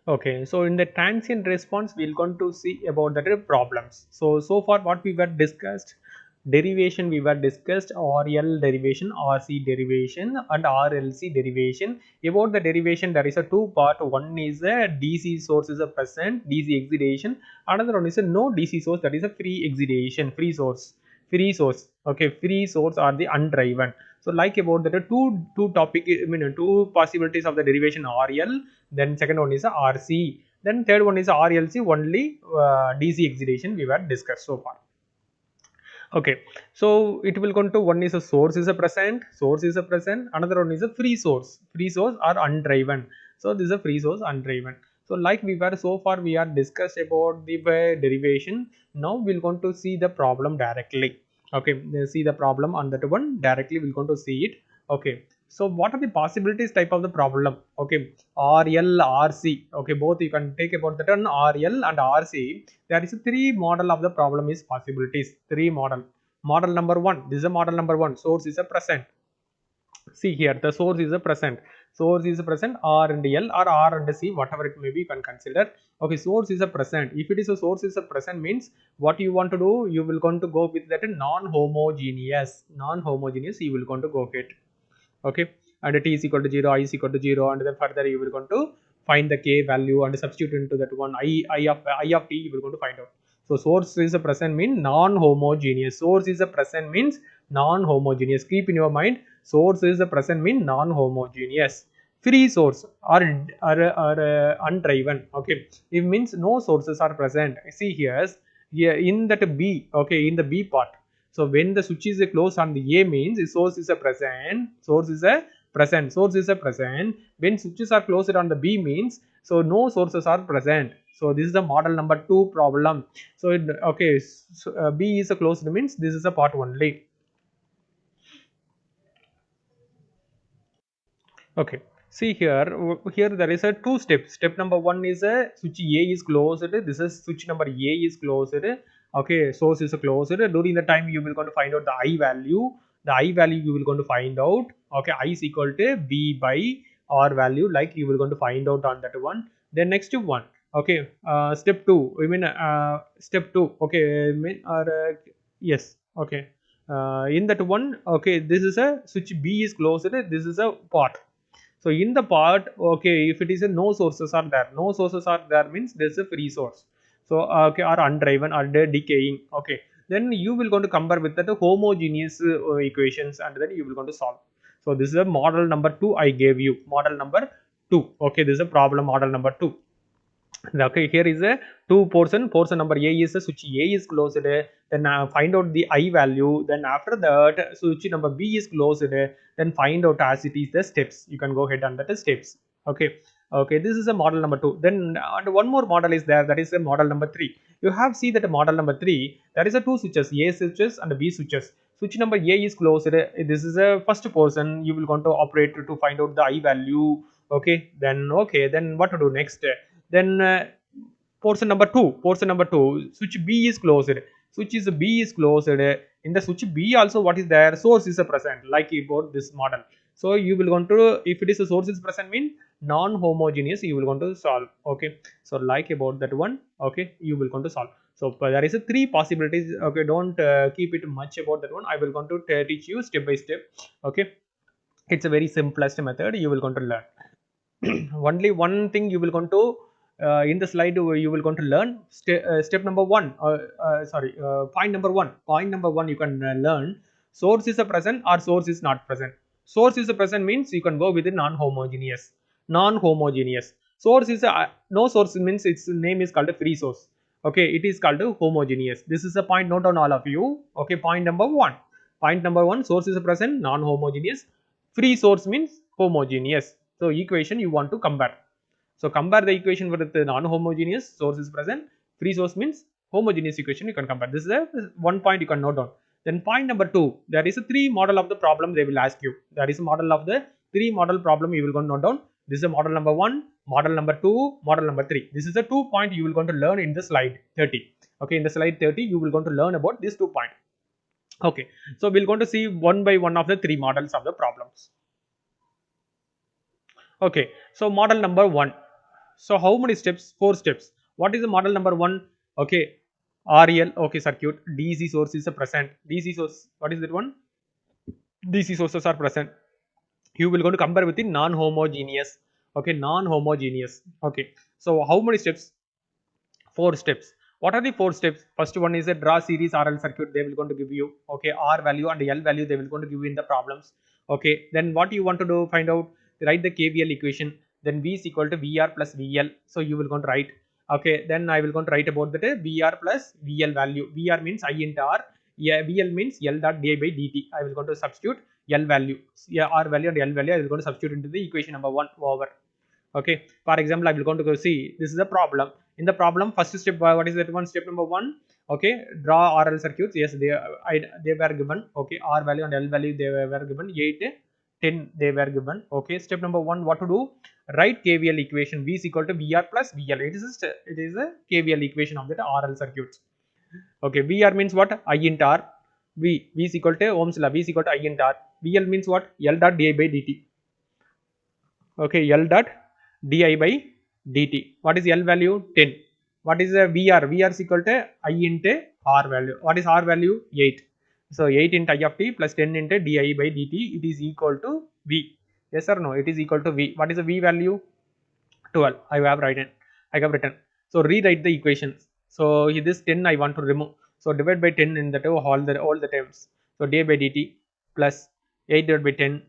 Okay, so in the transient response, we're going to see about the problems. So far what we were discussed, derivation we were discussed, RL derivation, RC derivation and RLC derivation. About the derivation, there is a two part. One is a DC source is a present, DC excitation. Another one is a no DC source, that is a free excitation, free source. Free source. Okay, free source are the undriven. So like about the two topic, I mean two possibilities of the derivation RL, then second one is a RC, then third one is a RLC, only DC excitation we were discussed so far. Okay, so it will go to one is a source is a present, another one is a free source are undriven. So this is a free source undriven. So like we were so far we are discussed about the derivation. Now we're going to see the problem directly. Okay, see the problem on that one directly, we're going to see it. Okay, so what are the possibilities type of the problem? Okay, RL, RC. Okay, both you can take about the term RL and RC. There is a three model of the problem is possibilities. Three model. Model number one. This is a model number one. Source is a present. See here, the source is a present. Source is a present. R and L or R and C, whatever it may be, you can consider. Okay, source is a present. If it is a source is a present means what you want to do, you will going to go with that non-homogeneous. Non-homogeneous, you will going to go with. Okay, and t is equal to 0, I is equal to 0, and then further you will going to find the k value and substitute into that one I of t, you will going to find out. So source is a present mean non-homogeneous. Source is a present means non-homogeneous. Keep in your mind, source is a present mean non-homogeneous. Free source are undriven. Okay, it means no sources are present. See here, here in that B. Okay, in the B part. So when the switch is closed on the A means the source is a present, source is a present, source is a present. When switches are closed on the B means so no sources are present. So this is the model number 2 problem. So okay, so, B is a closed means this is a part only. Okay, see here, here there is a two steps. Step number one is a switch A is closed. This is switch number A is closed. Okay, source is closed. During the time you will going to find out the I value. The I value you will going to find out. Okay, I is equal to B by R value, like you will going to find out on that one. Then next one. Okay, step two. I mean step two. Okay, I mean yes. Okay. In that one, okay, this is a switch B is closed. This is a part. So in the part, okay, if it is a no sources are there, no sources are there means there is a free source. So okay, are undriven or they decaying. Okay, then you will going to compare with the homogeneous equations and then you will going to solve. So this is a model number 2 I gave you. Model number 2. Okay, this is a problem model number 2. Okay, here is a two portion number A is a switch A is closed, then find out the I value, then after that switch number B is closed, then find out as it is the steps. You can go ahead and the steps. Okay, okay, this is a model number 2. Then and one more model is there, that is a model number 3. You have see that model number 3, there is a two switches, A switches and B switches. Switch number A is closed, this is a first portion, you will going to operate to find out the I value. Okay, then what to do next? Then portion number 2, switch B is closed. Switch is B is closed. In the switch B also what is there? Source is a present, like about this model. So you will going to, if it is a source is present mean non-homogeneous, you will going to solve. Okay, so like about that one. Okay, you will going to solve. So there is a three possibilities. Okay, don't keep it much about that one. I will going to teach you step by step. Okay, it's a very simplest method you will going to learn. Only one thing you will going to in the slide you will going to learn step number one, point number one you can learn. Source is a present or source is not present. Source is a present means you can go with the non-homogeneous. Source is a no source means its name is called a free source. Okay, it is called a homogeneous. This is a point, note on all of you. Okay, point number one. Point number one, source is a present, non-homogeneous. Free source means homogeneous. So equation you want to compare. So compare the equation with the non-homogeneous, source is present, free source means homogeneous equation you can compare. This is a one point you can note down. Then point number 2, there is a three model of the problem they will ask you. There is a model of the three model problem you will go note down. This is a model number 1, model number 2, model number 3. This is a 2 point you will going to learn in the slide 30. Okay, in the slide 30 you will going to learn about this 2 point. Okay, so we're going to see one by one of the three models of the problems. Okay, so model number 1. So how many steps? 4 steps. What is the model number 1? Okay, RL, okay, circuit, DC source is a present. DC source, what is that one? DC sources are present. You will going to compare with the non-homogeneous. Okay, non-homogeneous. Okay, so how many steps? 4 steps. What are the 4 steps? First one is a draw series RL circuit. They will going to give you, okay, R value and L value they will going to give you in the problems. Okay, then what you want to do? Find out, write the KVL equation. Then V is equal to VR plus VL. So you will going to write. Okay, then I will going to write about that VR plus VL value. VR means I into R. Yeah, VL means L dot di by dt. I will going to substitute L value. Yeah, R value and L value I will going to substitute into the equation number 1 over. Okay, for example, I will going to go see, this is a problem. In the problem, first step, what is that one? Step number 1, okay, draw RL circuits. Yes, they were given. Okay, R value and L value they were given. 8, 10 they were given. Okay, step number 1, what to do? Write KVL equation. V is equal to VR plus VL. It is a KVL equation of that RL circuits. Okay, VR means what? I into R. V is equal to Ohm's law. V is equal to I into R. VL means what? L dot di by dt. Okay, L dot di by dt. What is L value? 10. What is the VR? VR is equal to I into R value. What is R value? 8. So 8 into I of t plus 10 into di by dt. It is equal to V. Yes or no? It is equal to V. What is the V value? 12. I have written. So rewrite the equations. So this 10 I want to remove. So divide by 10 in the two all the terms. So di by dt plus 8 divided by 10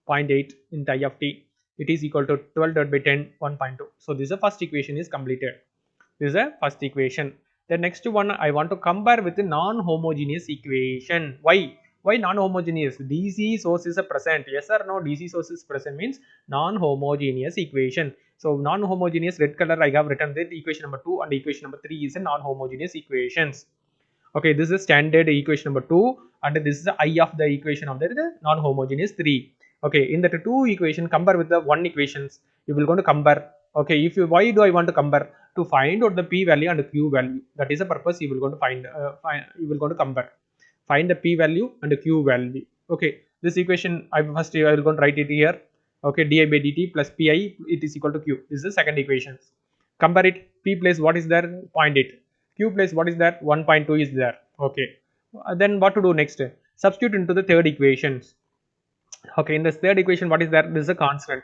0.8 into I of t, it is equal to 12 divided by 10 1.2. So this is the first equation is completed. This is the first equation. The next one I want to compare with the non-homogeneous equation. Why non-homogeneous? DC source is a present. Yes or no? DC source is present means non-homogeneous equation. So non-homogeneous, red color I have written that equation number 2 and equation number 3 is a non-homogeneous equations. Okay, this is standard equation number 2 and this is the I of the equation of the non-homogeneous 3. Okay, in the two equation compare with the one equations. You will going to compare. Okay, if you, why do I want to compare? To find out the p value and the q value. That is the purpose you will going to find. You will going to compare. Find the p value and the q value. Okay, this equation I will going to write it here. Okay, di by dt plus pi it is equal to q. This is the second equation. Compare it. P place what is there? 0.8. Q place what is there? 1.2 is there. Okay. Then what to do next? Substitute into the third equations. Okay, in this third equation, what is there? This is a constant.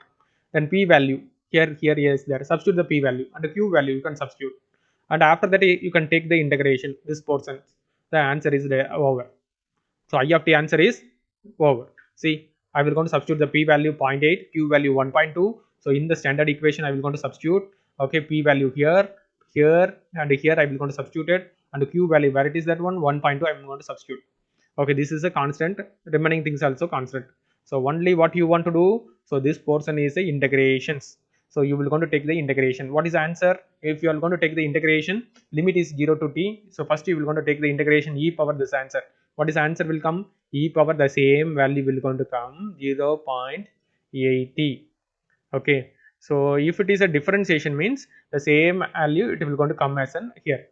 Then p value here is there. Substitute the p value and the q value you can substitute. And after that, you can take the integration. This portion, the answer is there over. So I of t answer is over. See, I will going to substitute the p value 0.8, q value 1.2. So in the standard equation, I will going to substitute. Okay, p value here, and here I will going to substitute it. And the q value where it is that one 1.2 I am going to substitute. Okay, this is a constant. Remaining things also constant. So only what you want to do. So this portion is the integrations. So you will going to take the integration. What is the answer? If you are going to take the integration, limit is 0 to t. So first you will going to take the integration e power this answer. What is the answer will come? E power the same value will going to come 0.80. Okay. So if it is a differentiation means the same value it will going to come as an here.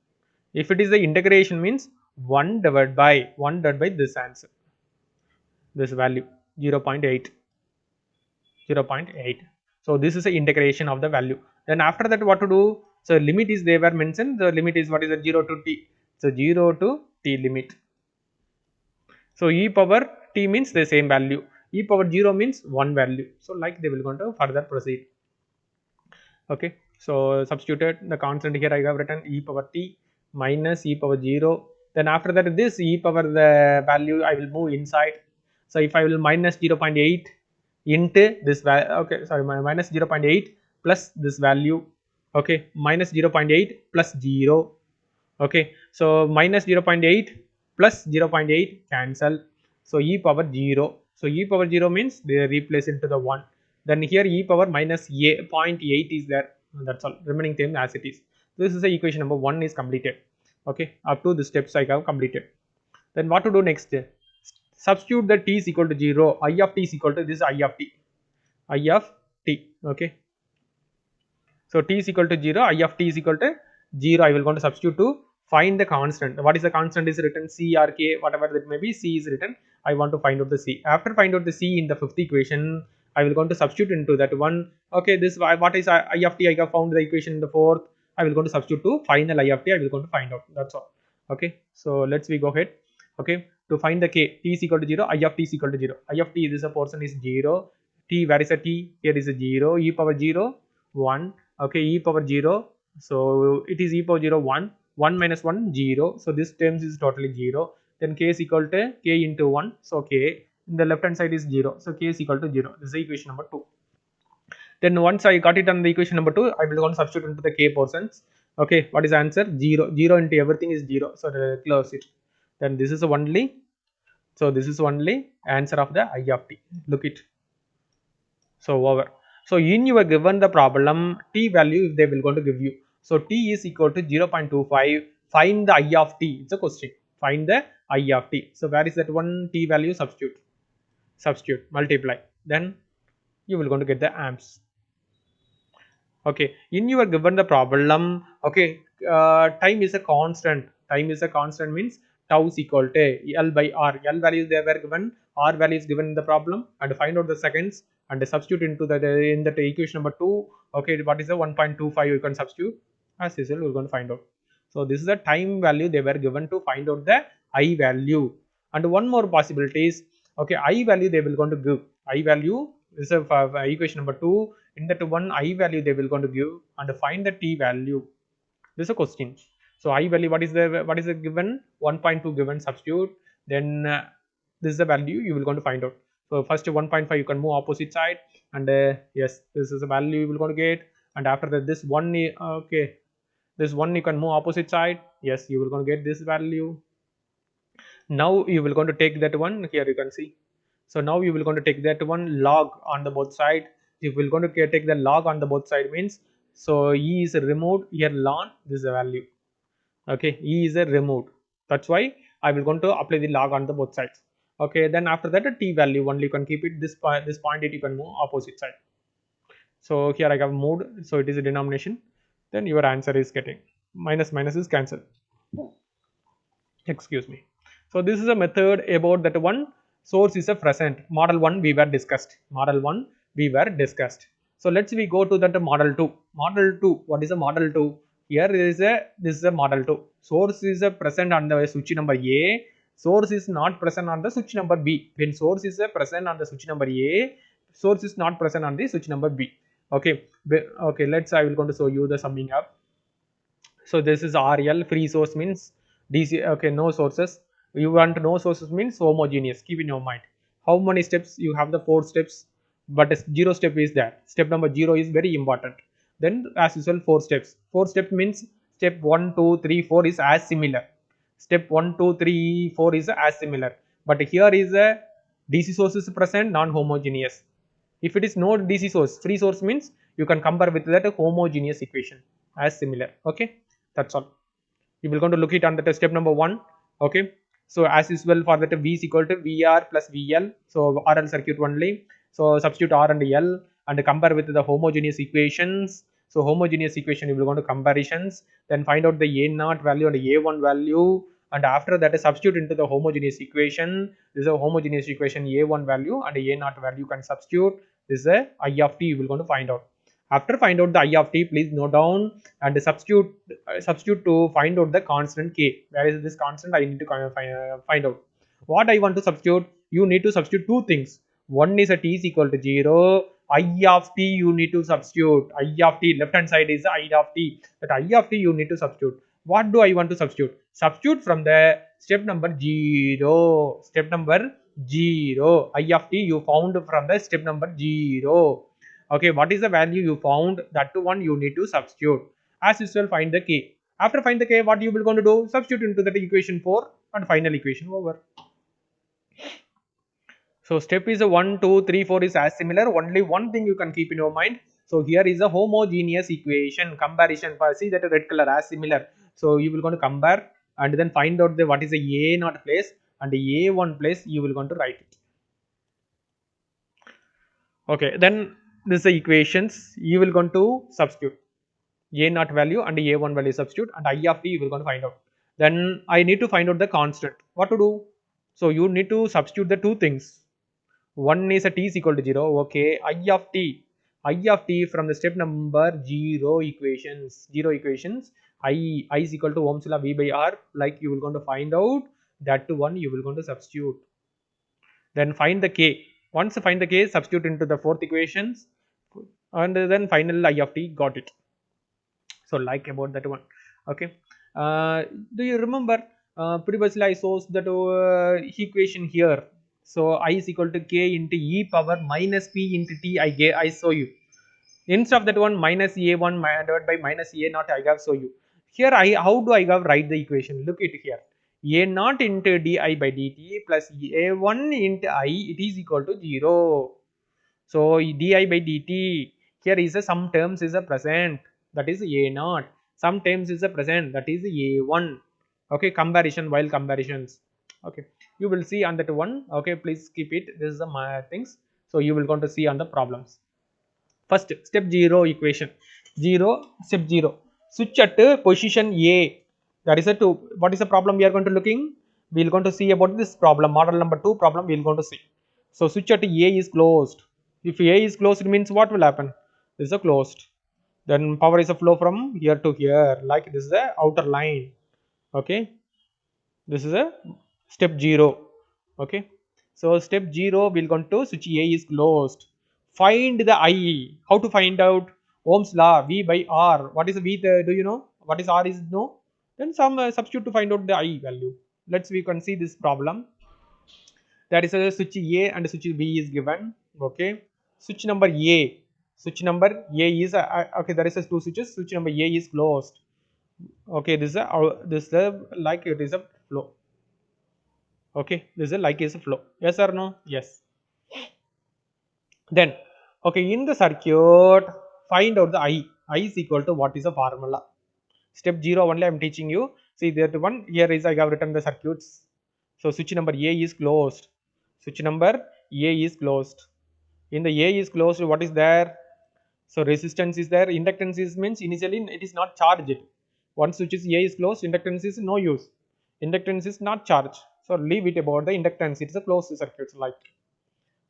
If it is the integration means 1 divided by this answer. This value 0.8. So this is the integration of the value. Then after that what to do? So limit is they were mentioned. The limit is what is the 0 to t. So 0 to t limit. So e power t means the same value. E power 0 means 1 value. So like they will going to further proceed. Okay. So substituted the constant here I have written e power t minus e power 0. Then after that this e power the value I will move inside. So if I will minus 0.8 into this value, okay, sorry, minus 0.8 plus this value, okay, minus 0.8 plus 0, okay, so minus 0.8 plus 0.8 cancel, so e power 0, so e power 0 means they replace into the 1, then here e power minus 0.8 is there, that's all, remaining term as it is. This is the equation number 1 is completed. Okay, up to the steps I have completed. Then what to do next? Substitute the t is equal to 0, I of t is equal to this I of t, okay. So t is equal to 0, I of t is equal to 0, I will going to substitute to find the constant. What is the constant is written c or k, whatever that may be, c is written, I want to find out the c. After find out the c in the fifth equation, I will going to substitute into that one. Okay, this what is I of t? I have found the equation in the fourth. I will going to substitute to final I of t. I will going to find out. That's all. Okay, so we go ahead. Okay, to find the k, t is equal to 0, I of t is equal to 0. I of t, this a portion is 0. T, where is a t? Here is a 0. E power 0, 1. Okay, e power 0. So it is e power 0, 1. 1 minus 1, 0. So this terms is totally 0. Then k is equal to k into 1. So k in the left hand side is 0. So k is equal to 0. This is equation number 2. Then once I got it on the equation number 2, I will go and substitute into the k portions. Okay, what is the answer? 0. 0 into everything is 0. So close it. Then this is only, so this is only answer of the I of t. Look it. So over. So in your given the problem, t value they will going to give you. So t is equal to 0.25. Find the I of t. It's a question. Find the I of t. So where is that one t value? Substitute, multiply. Then you will going to get the amps. Okay, in your given the problem, okay, time is a constant. Time is a constant means tau is equal to L by R. L values they were given, R value is given in the problem, and find out the seconds and substitute into the in the equation number 2. Okay, what is the 1.25? You can substitute as usual. We're going to find out. So this is the time value they were given to find out the I value. And one more possibility is, okay, I value they will going to give. I value is a equation number 2. In that one I value they will going to give and find the t value. This is a question. So I value, what is the given? 1.2 given, substitute. Then this is the value you will going to find out. So first 1.5 you can move opposite side, and yes, this is the value you will going to get. And after that this one, okay, this one you can move opposite side. Yes, you will going to get this value. Now you will going to take that one. Here you can see. So now you will going to take that one log on the both side. If we will going to take the log on the both side means, so e is removed here, ln this is a value. Okay, e is a removed. That's why I will going to apply the log on the both sides. Okay, then after that a t value only you can keep it this point it you can move opposite side. So here I have moved, so it is a denomination. Then your answer is getting minus minus is cancelled. Excuse me. So this is a method about that one. Source is a present. Model 1 we were discussed. Model 1 we were discussed. So let's we go to that model 2. Model 2. What is a model 2? Here is a, this is a model 2. Source is a present on the switch number A. Source is not present on the switch number B. When source is a present on the switch number A, source is not present on the switch number B. Okay. Okay. I will going to show you the summing up. So this is RL, free source means DC. Okay, no sources. You want no sources means homogeneous. Keep in your mind. How many steps? You have the 4 steps, but 0 step is there. Step number 0 is very important. Then as usual 4 steps. 4 steps means step 1, 2, 3, 4 is as similar. Step 1, 2, 3, 4 is as similar. But here is a DC source is present, non-homogeneous. If it is no DC source, free source means you can compare with that homogeneous equation as similar. Okay, that's all. You will going to look it on the step number 1. Okay, so as usual for that V is equal to VR plus VL. So RL circuit only. So substitute R and L and compare with the homogeneous equations. So homogeneous equation you will go to comparisons. Then find out the A0 value and A1 value. And after that substitute into the homogeneous equation. This is a homogeneous equation, A1 value and A0 value can substitute. This is a I of t you will going to find out. After find out the I of t, please note down and substitute to find out the constant k. Where is this constant? I need to find out. What I want to substitute? You need to substitute 2 things. One is a t is equal to 0. I of t you need to substitute. I of t, left hand side is I of t. That I of t you need to substitute. What do I want to substitute? Substitute from the step number 0. Step number 0. I of t you found from the step number 0. Okay, what is the value you found? That one you need to substitute. As usual, find the k. After find the k, what you will going to do? Substitute into that equation 4 and final equation over. So step is a 1, 2, 3, 4 is as similar. Only one thing you can keep in your mind. So here is a homogeneous equation comparison. See that red color as similar. So you will going to compare and then find out the what is the A0 place and the A1 place you will going to write it. Okay, then this is the equations you will going to substitute. A0 value and A1 value substitute and I of t you will going to find out. Then I need to find out the constant. What to do? So you need to substitute the 2 things. 1 is a t is equal to 0. Okay, I of t from the step number 0 equations. 0 equations. I is equal to Ohm's law V by R. Like you will going to find out that to 1 you will going to substitute. Then find the k. Once you find the k, substitute into the fourth equations, and then final I of t, got it. So like about that one. Okay, do you remember previously I saw that equation here? So I is equal to k into e power minus p into t. I saw you. Instead of that one, minus a1 divided by minus a naught, I have show you. Here I, how do I have write the equation? Look at here. A naught into di by dt plus a1 into I, it is equal to 0. So di by dt, here is a some terms is a present, that is a naught. Some terms is a present, that is a1. Okay, comparison, while comparisons. Okay, you will see on that one. Okay, please keep it. This is the my things. So you will going to see on the problems. First step 0 equation. 0 step 0. Switch at position A. That is a 2. What is the problem we are going to looking? We are going to see about this problem. Model number 2 problem we are going to see. So switch at A is closed. If A is closed, it means what will happen? This is a closed. Then power is a flow from here to here. Like this is the outer line. Okay. This is a step 0. Okay. So step 0 we'll going to switch A is closed. Find the I. How to find out? Ohm's law, V by R. What is V? Do you know? What is R is no? Then some substitute to find out the I value. We can see this problem. There is a switch A and switch B is given. Okay. Switch number A. Switch number A is okay. There is a two switches. Switch number A is closed. Okay. This is a like it is a flow. Okay. This is a like is a flow. Yes or no? Yes. Then, okay, in the circuit, find out the I. I is equal to what is the formula? Step 0 only I am teaching you. See, that one here is I have written the circuits. So, switch number A is closed. Switch number A is closed. In the A is closed, what is there? So, resistance is there. Inductance is means initially it is not charged. Once switch is A is closed, inductance is no use. Inductance is not charged. So, leave it about the inductance. It is a closed circuit like.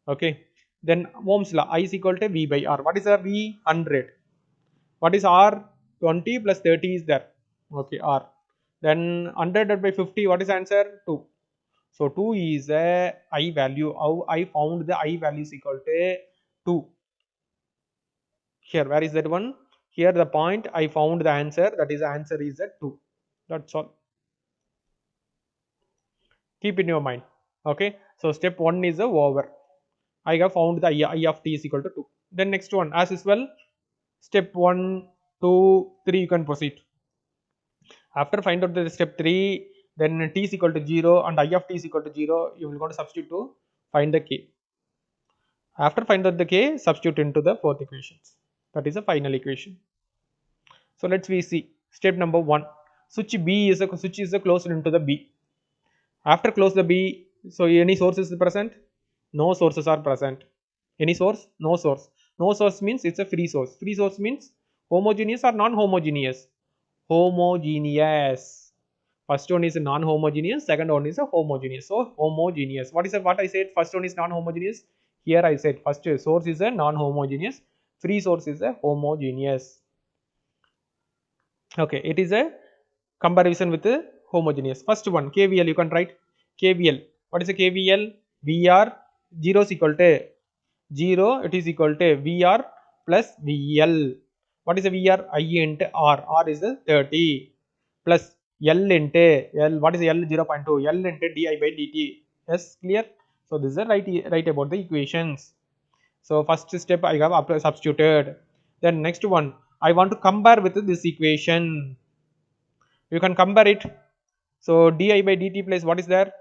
Okay. Then Ohm's law, I is equal to V by R. What is a V? 100. What is R? 20 plus 30 is there. Okay, R. Then 100 by 50, what is answer? 2. So 2 is a I value. How I found the I value is equal to 2. Here, where is that one? Here the point I found the answer. That is the answer is a 2. That's all. Keep in your mind. Okay. So step 1 is a over. I have found the I of t is equal to 2. Then next one, as usual, step 1, 2, 3 you can proceed. After find out the step 3, then t is equal to 0 and I of t is equal to 0, you will go to substitute to find the k. After find out the k, substitute into the fourth equations. That is the final equation. So let's we see step number 1. Switch B is a switch is a closed into the B. After close the B, so any source is present? No sources are present. Any source? No source. No source means it's a free source. Free source means homogeneous or non-homogeneous? Homogeneous. First one is non-homogeneous, second one is a homogeneous. So homogeneous. What I said? First one is non-homogeneous. Here I said first source is a non-homogeneous. Free source is a homogeneous. Okay, it is a comparison with the homogeneous. First one, KVL, you can write KVL. What is a KVL? VR 0 is equal to 0, it is equal to VR plus VL. What is a VR? I into R. R is a 30 plus L into L. What is L? 0.2. L into di by dt. Yes, clear? So this is a right about the equations. So first step I have substituted. Then next one, I want to compare with this equation. You can compare it. So di by dt plus what is there?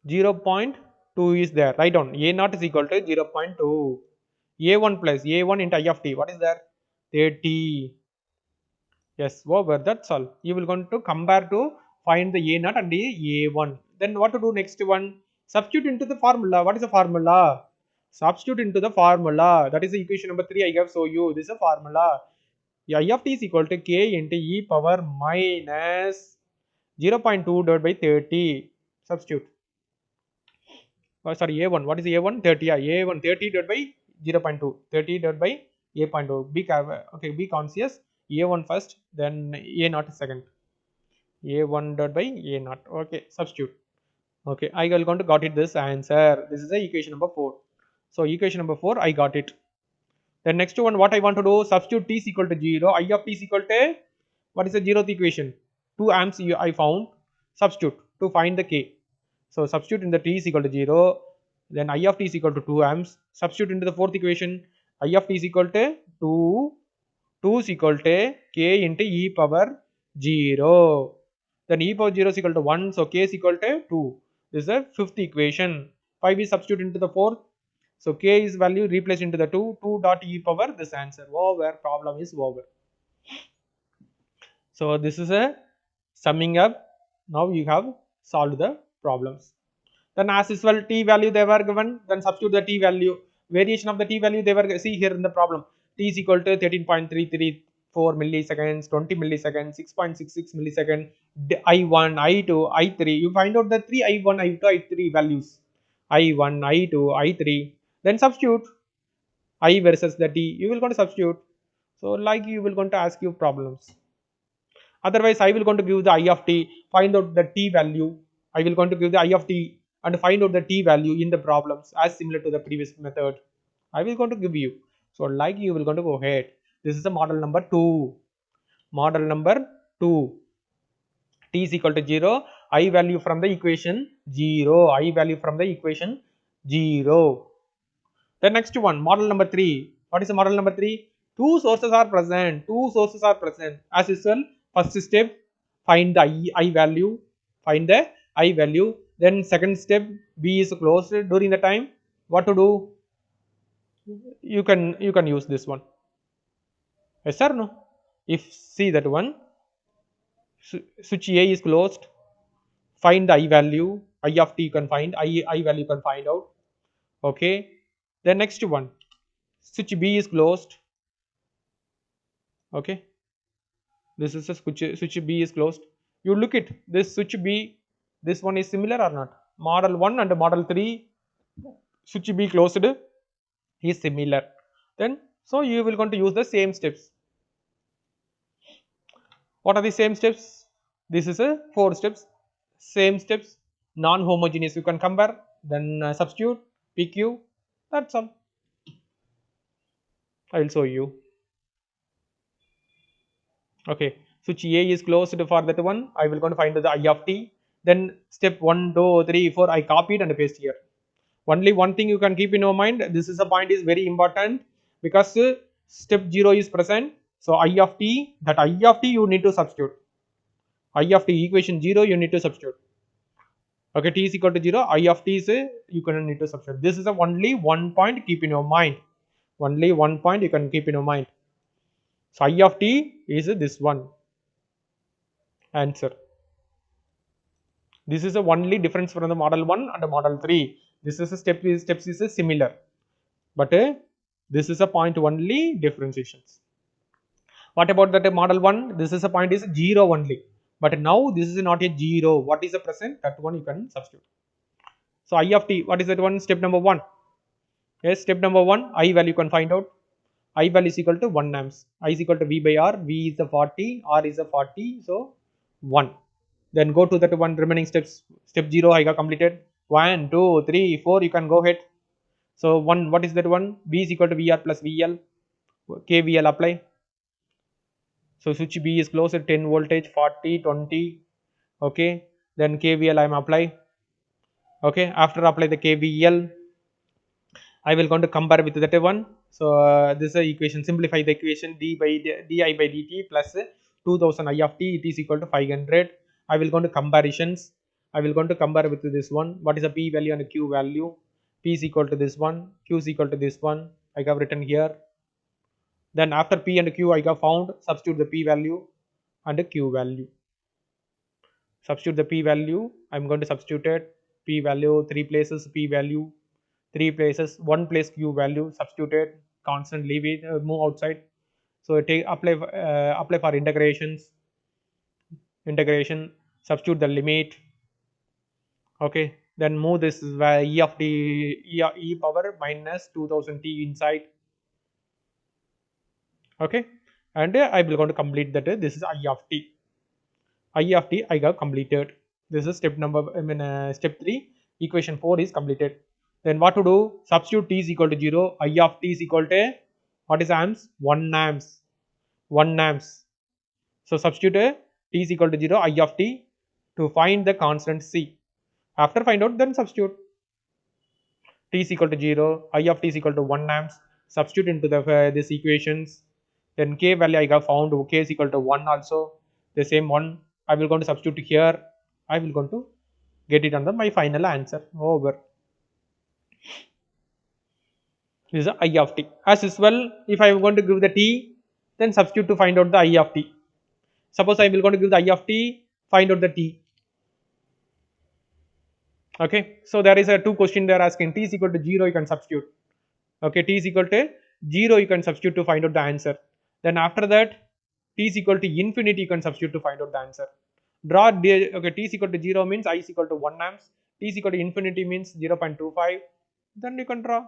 0.2 is there. Write down. A naught is equal to 0.2. A1 plus A1 into I of t. What is there? 30. Yes, over. That's all. You will going to compare to find the A naught and the A1. Then what to do next one? Substitute into the formula. What is the formula? Substitute into the formula. That is the equation number 3 I have show you. This is a formula. I of t is equal to k into e power minus 0.2 divided by 30. Substitute. sorry, a1, what is a1? 30. Yeah, a1 30 divided by 0.2, 30 divided by a.2. Okay, be conscious. A1 first, then a naught second. A1 divided by a naught. Okay, substitute. Okay, I will going to got it this answer. This is the equation number 4. So equation number 4, I got it. The next one, what I want to do, substitute t is equal to 0, I of t is equal to, what is the zeroth equation? 2 amps I found, substitute to find the k. So substitute in the t is equal to 0, then I of t is equal to 2 amps, substitute into the fourth equation, I of t is equal to 2, 2 is equal to k into e power 0. Then e power 0 is equal to 1, so k is equal to 2. This is the fifth equation. 5 is substitute into the fourth. So k is value replaced into the 2, 2 dot e power this answer. Over, problem is over. So this is a summing up. Now you have solved the problems. Then as usual t value they were given, then substitute the t value. Variation of the t value they were, see here in the problem. T is equal to 13.334 milliseconds, 20 milliseconds, 6.66 millisecond, I1, I2, I3. You find out the three I1, I2, I3 values. I1, I2, I3. Then substitute I versus the t. You will going to substitute. So like you will going to ask you problems. Otherwise, I will going to give the I of t, find out the t value. I will going to give the I of t and find out the t value in the problems as similar to the previous method. I will going to give you. So like you will going to go ahead. This is the model number 2. Model number 2. T is equal to 0. I value from the equation 0. I value from the equation 0. The next one, model number 3. What is the model number 3? Two sources are present. Two sources are present. As usual, first step, find the I value. Find the I value. Then second step, B is closed during the time. What to do? You can use this one. Yes or no? If see that one, switch A is closed. Find the I value. I of t you can find. I value you can find out. Okay. The next one, switch B is closed. Okay, this is a switch B is closed. You look at this switch B, this one is similar or not? Model 1 and model 3 switch B closed is similar. Then so you will going to use the same steps. What are the same steps? This is a 4 steps. Same steps, non-homogeneous you can compare, then substitute PQ. That's all. I will show you. Okay, switch A is closed for that one. I will going to find the I of t. Then step 1, 2, 3, 4. I copied and paste here. Only one thing you can keep in your mind. This is a point is very important because step 0 is present. So I of t, that I of t you need to substitute. I of t equation 0 you need to substitute. Okay, t is equal to 0. I of t is you can need to substitute. This is a only one point keep in your mind. Only one point you can keep in your mind. So I of t is this one answer. This is the only difference from the model 1 and the model 3. This is a steps is a similar, but this is a point only differentiations. What about that model 1? This is a point is 0 only, but now this is not a 0. What is the present? That one you can substitute. So I of t, what is that one? Step number 1. Yes, step number 1, I value you can find out. I value is equal to 1 amps. I is equal to V by R. V is a 40. R is a 40. So 1. Then go to that one remaining steps. Step 0 I got completed. 1, 2, 3, 4. You can go ahead. So 1, what is that one? V is equal to VR plus VL. KVL apply. So switch B is closed at 10 voltage, 40, 20. Okay. Then KVL I am apply. Okay. After apply the KVL, I will going to compare with that one. So this is the equation. Simplify the equation. Di by dt plus 2000 I of t, it is equal to 500. I will going to comparisons. I will going to compare with this one. What is the p value and the q value? P is equal to this one. Q is equal to this one. I have written here. Then after p and q I have found. Substitute the p value and the q value. Substitute the p value. I am going to substitute it. P value 3 places. P value 3 places, 1 place q value, substituted, constant, leave it, move outside. So take apply for integration, substitute the limit. Okay, Then move this e of t e power minus 2000 t inside. Okay, and I will going to complete that. This is I of t. I of t I got completed. This is step number, I mean, step 3. Equation 4 is completed. Then what to do? Substitute t is equal to 0. I of t is equal to, what is amps? 1 amps. 1 amps. So substitute t is equal to 0, I of t, to find the constant c. After find out, then substitute t is equal to 0, I of t is equal to 1 amps. Substitute into the this equations. Then k value I got found, k is equal to 1 also. The same one I will going to substitute here. I will going to get it on the my final answer. Over. This is I of t. As usual, if I am going to give the t, then substitute to find out the I of t. Suppose I will going to give the I of t, find out the t. Okay, so there is a two question they are asking. T is equal to 0, you can substitute. Okay, t is equal to 0, you can substitute to find out the answer. Then after that, t is equal to infinity, you can substitute to find out the answer. Draw, okay, t is equal to 0 means I is equal to 1 amps, t is equal to infinity means 0.25, then you can draw.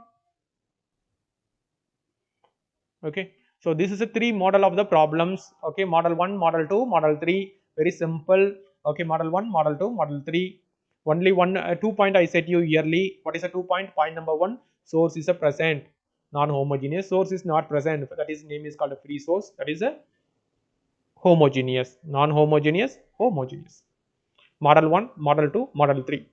Okay, so this is a 3 model of the problems. Okay, model 1, model 2, model 3, very simple. Okay, model 1, model 2, model 3. Only one 2 point I set you yearly. What is a 2 point? Point number 1, source is a present, non-homogeneous. Source is not present, that is name is called a free source. That is a homogeneous, non-homogeneous, homogeneous. Model 1, model 2, model 3.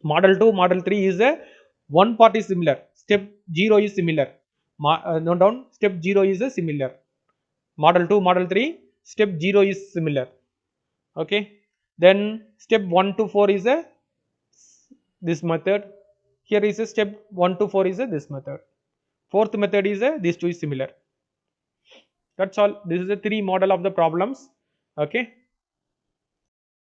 Model 2, model 3 is a one part is similar, step 0 is similar. Note down, step 0 is a similar. Model 2, model 3, step 0 is similar. Okay, then step 1 to 4 is a this method. Here is a step 1 to 4 is a this method. Fourth method is a these two is similar. That's all. This is a 3 model of the problems. Okay.